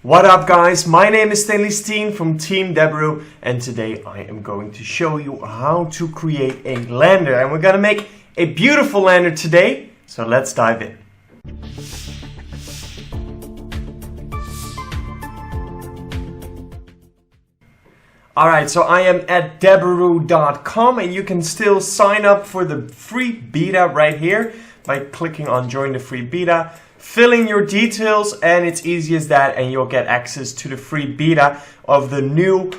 What up guys, my name is Stanley Steen from Team Deberoo and today I am going to show you how to create a lander and we're gonna make a beautiful lander today, so let's dive in. Alright, so I am at Deberoo.com and you can still sign up for the free beta right here by clicking on join the free beta. Fill in your details and it's easy as that and you'll get access to the free beta of the new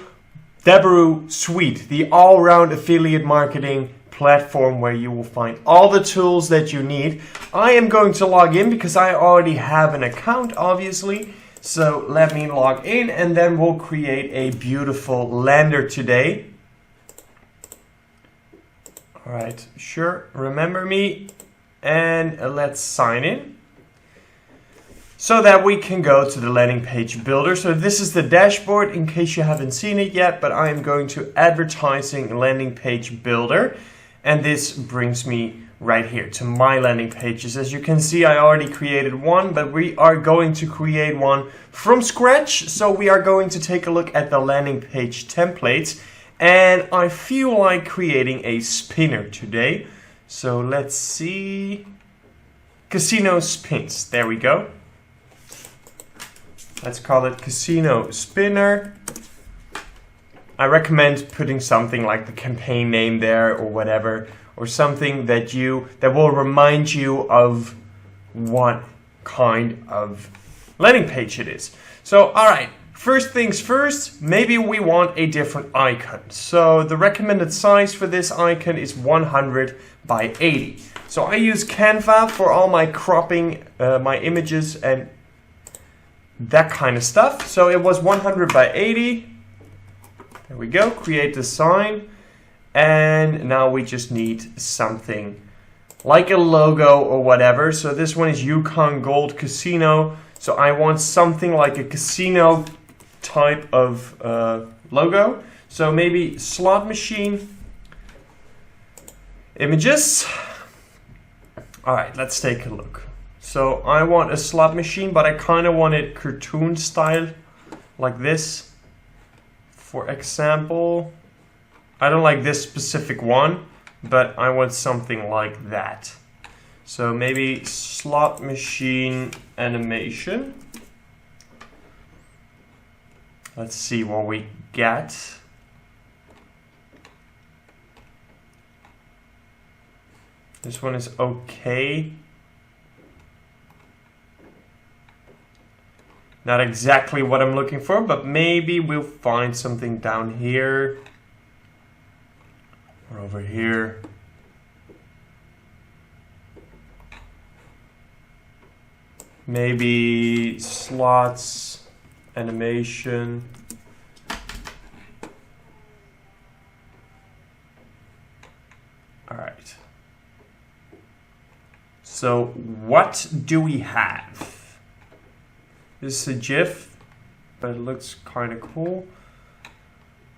Deberoo Suite, the all-round affiliate marketing platform where you will find all the tools that you need. I am going to log in because I already have an account obviously. So let me log in and then we'll create a beautiful lander today. Alright, sure, remember me and let's sign in. So that we can go to the landing page builder. So this is the dashboard in case you haven't seen it yet, but I am going to advertising landing page builder. And this brings me right here to my landing pages. As you can see, I already created one, but we are going to create one from scratch. So we are going to take a look at the landing page templates. And I feel like creating a spinner today. So let's see. Casino spins, there we go. Let's call it Casino Spinner. I recommend putting something like the campaign name there or whatever, or something that will remind you of what kind of landing page it is. So, alright, first things first, maybe we want a different icon. So the recommended size for this icon is 100 by 80. So I use Canva for all my cropping my images and that kind of stuff. So it was 100 by 80. There we go, create the sign. And now we just need something like a logo or whatever. So this one is Yukon Gold Casino. So I want something like a casino type of logo. So maybe slot machine images. All right, let's take a look. So I want a slot machine, but I kind of want it cartoon style, like this. For example, I don't like this specific one, but I want something like that. So maybe slot machine animation. Let's see what we get. This one is okay. Not exactly what I'm looking for, but maybe we'll find something down here or over here. Maybe slots, animation. All right. So what do we have? This is a GIF, but it looks kind of cool.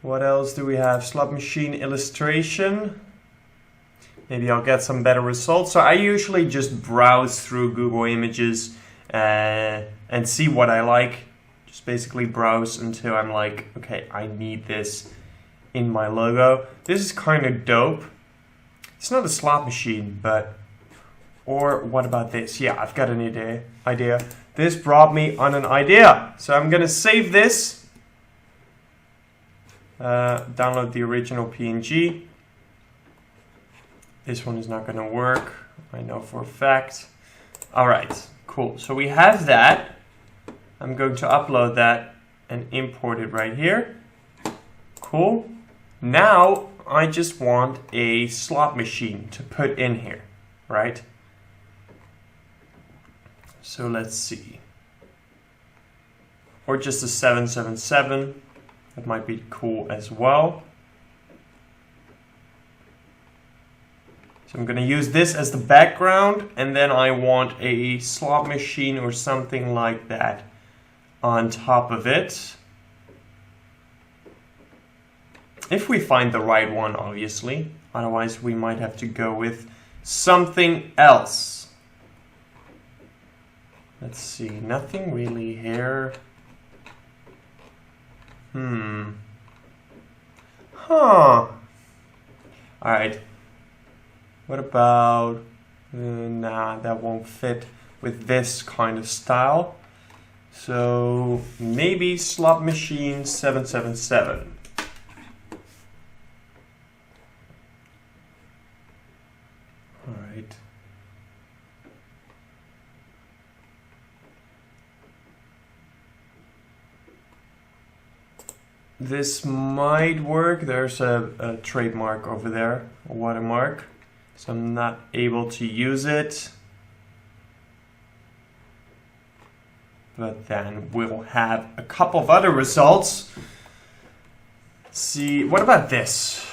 What else do we have? Slot machine illustration. Maybe I'll get some better results. So I usually just browse through Google Images and see what I like. Just basically browse until I'm like, okay, I need this in my logo. This is kind of dope. It's not a slot machine, but... Or what about this? Yeah, I've got an idea. This brought me on an idea. So I'm going to save this. Download the original PNG. This one is not going to work. I know for a fact. Alright, cool. So we have that. I'm going to upload that and import it right here. Cool. Now I just want a slot machine to put in here, right? So let's see. Or just a 777. That might be cool as well. So I'm going to use this as the background and then I want a slot machine or something like that on top of it. If we find the right one, obviously. Otherwise we might have to go with something else. Let's see, nothing really here. Huh. Alright. What about... nah, that won't fit with this kind of style. So maybe slot machine 777. Alright. This might work. There's a trademark over there, a watermark. So I'm not able to use it. But then we'll have a couple of other results. Let's see, what about this?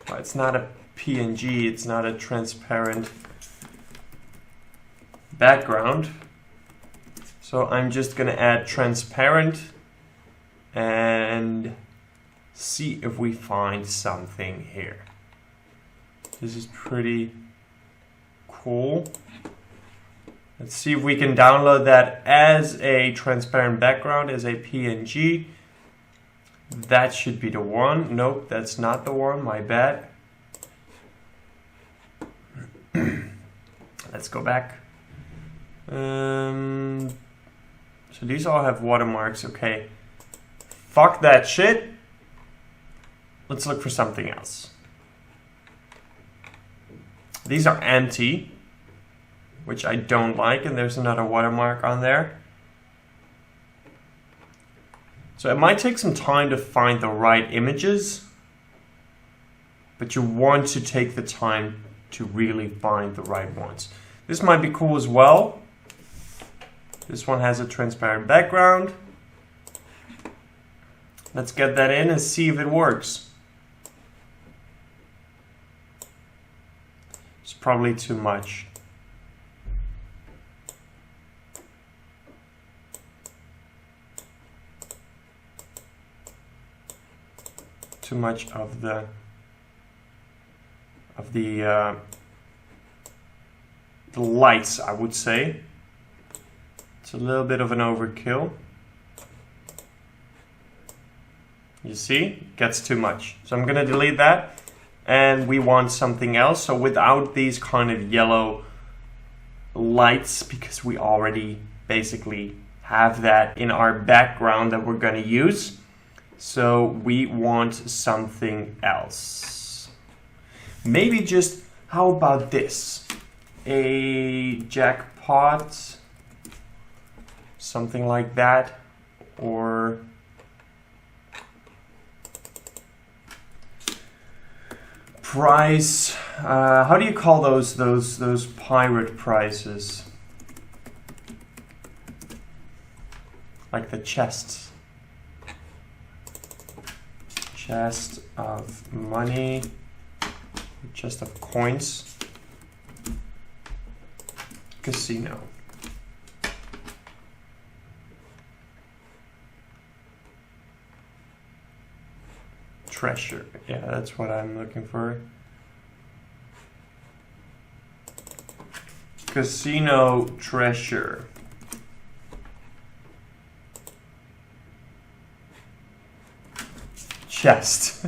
Well, it's not a PNG, it's not a transparent background. So I'm just gonna add transparent and see if we find something here. This is pretty cool. Let's see if we can download that as a transparent background, as a PNG. That should be the one. Nope, that's not the one, my bad. Let's go back. So these all have watermarks, okay. Fuck that shit. Let's look for something else. These are empty, which I don't like, and there's another watermark on there. So it might take some time to find the right images, but you want to take the time to really find the right ones. This might be cool as well. This one has a transparent background. Let's get that in and see if it works. It's probably too much. Too much of the lights, I would say. It's a little bit of an overkill. You see, it gets too much. So I'm gonna delete that, and we want something else. So without these kind of yellow lights, because we already basically have that in our background that we're gonna use. So we want something else. Maybe just, how about this? A jackpot, something like that, or prize. How do you call those pirate prizes? Like the chests. Chest of money, chest of coins, casino. Treasure, yeah, that's what I'm looking for. Casino treasure. Chest.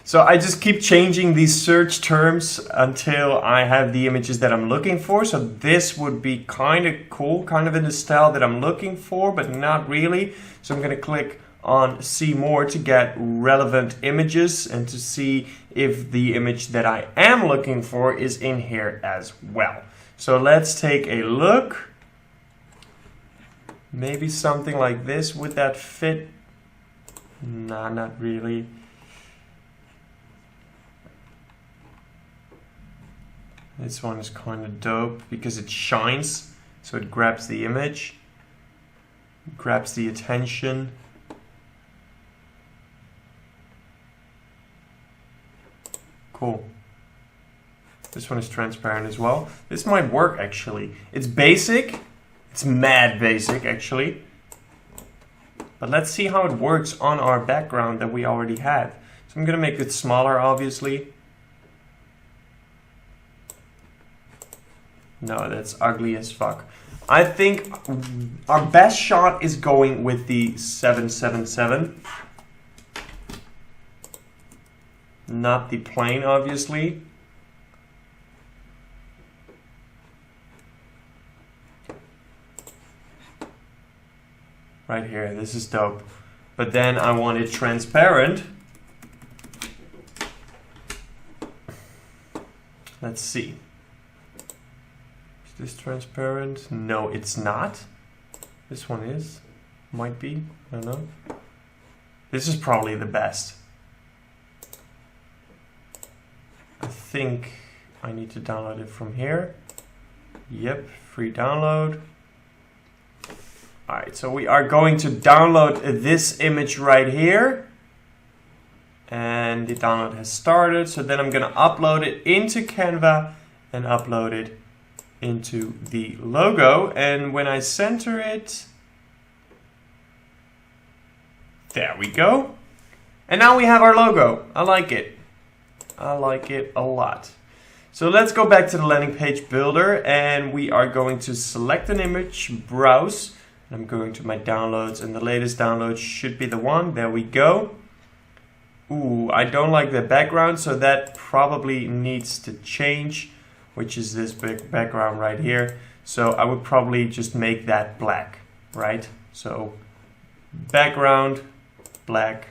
So I just keep changing these search terms until I have the images that I'm looking for. So this would be kind of cool, kind of in the style that I'm looking for, but not really. So I'm going to click on see more to get relevant images and to see if the image that I am looking for is in here as well. So let's take a look. Maybe something like this. Would that fit? Nah, not really. This one is kind of dope because it shines, so it grabs the image, grabs the attention. Cool. This one is transparent as well. This might work actually. It's basic. It's mad basic actually. But let's see how it works on our background that we already have. So I'm going to make it smaller, obviously. No, that's ugly as fuck. I think our best shot is going with the 777. Not the plane, obviously. Right here, this is dope. But then I want it transparent. Let's see. Is this transparent? No, it's not. This one is. Might be. I don't know. This is probably the best. I think I need to download it from here. Yep, free download. Alright, so we are going to download this image right here. And the download has started. So then I'm going to upload it into Canva and upload it into the logo. And when I center it, there we go. And now we have our logo. I like it. I like it a lot. So let's go back to the landing page builder and we are going to select an image, browse. I'm going to my downloads and the latest download should be the one. There we go. Ooh, I don't like the background, so that probably needs to change, which is this big background right here. So I would probably just make that black, right? So background, black.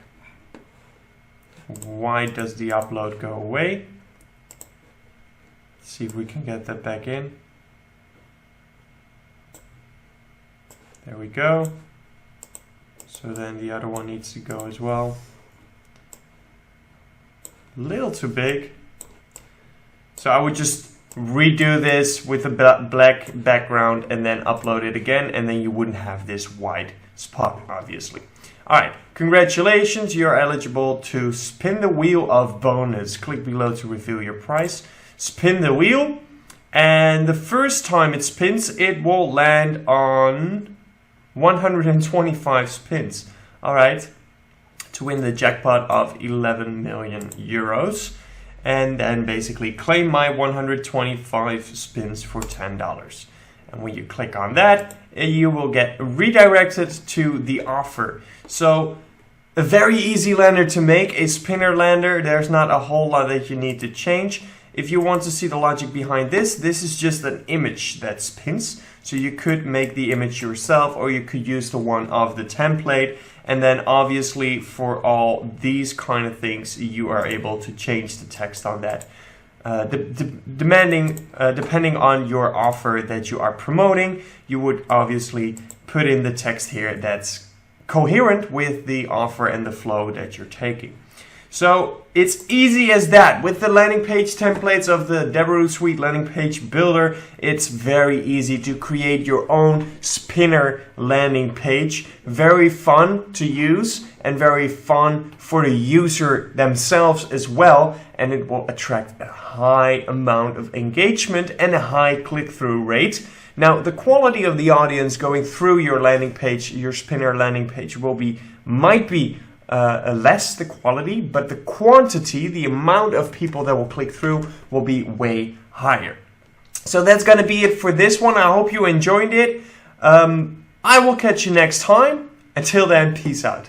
Why does the upload go away? Let's see if we can get that back in. There we go. So then the other one needs to go as well. A little too big. So I would just redo this with a black background and then upload it again, and then you wouldn't have this white spot, obviously. Alright, congratulations, you're eligible to spin the wheel of bonus. Click below to reveal your price. Spin the wheel, and the first time it spins, it will land on 125 spins. Alright, to win the jackpot of 11 million euros. And then basically claim my 125 spins for $10. And when you click on that, you will get redirected to the offer. So a very easy lander to make, a spinner lander. There's not a whole lot that you need to change. If you want to see the logic behind this, this is just an image that spins. So you could make the image yourself, or you could use the one of the template. And then obviously for all these kind of things, you are able to change the text on that. Depending on your offer that you are promoting, you would obviously put in the text here that's coherent with the offer and the flow that you're taking. So it's easy as that. With the landing page templates of the Deberoo Suite landing page builder, it's very easy to create your own spinner landing page. Very fun to use and very fun for the user themselves as well. And it will attract a high amount of engagement and a high click-through rate. Now, the quality of the audience going through your landing page, your spinner landing page, might be less the quality, but the quantity, the amount of people that will click through will be way higher. So that's going to be it for this one. I hope you enjoyed it. I will catch you next time. Until then, peace out.